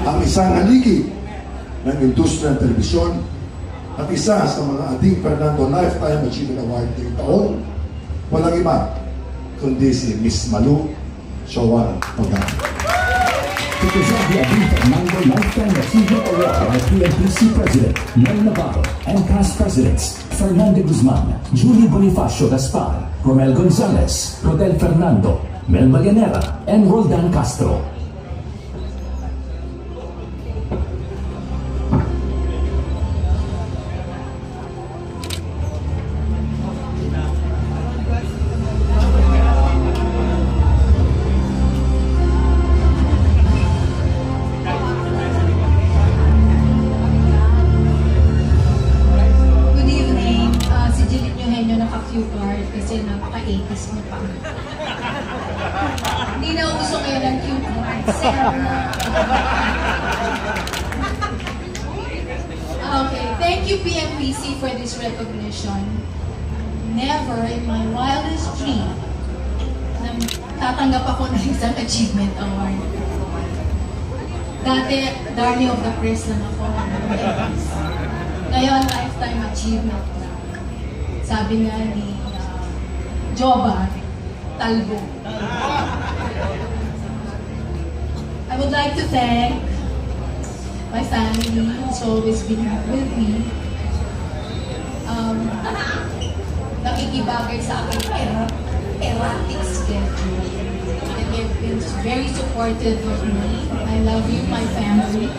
ang isang haligi ng industriya ng telebisyon at isa sa mga ating Fernando Lifetime Achievement Award ngayong taon, walang iba kundi si Miss Malu Showan Pagano. To present the Ating Fernando Lifetime Achievement Award by PNPC President Mel Navarro and past presidents Fernando Guzman, Julie Bonifacio Gaspar, Romel Gonzalez, Rodel Fernando, Mel Maganera, and Roldan Castro. Cue card kasi napaka-80s mo pa. Hindi na uso ngayon ang cue card. Okay, thank you PNPC for this recognition. Never in my wildest dream na tatanggap ako ng isang achievement award. Dati, Darling of the Press lang ako. Ngayon, Lifetime Achievement. Sabi nga ni Joba Talbo. I would like to thank my family who's always been with me. Nakikibagay sa aking erratic schedule. And they've been very supportive of me. I love you, my family.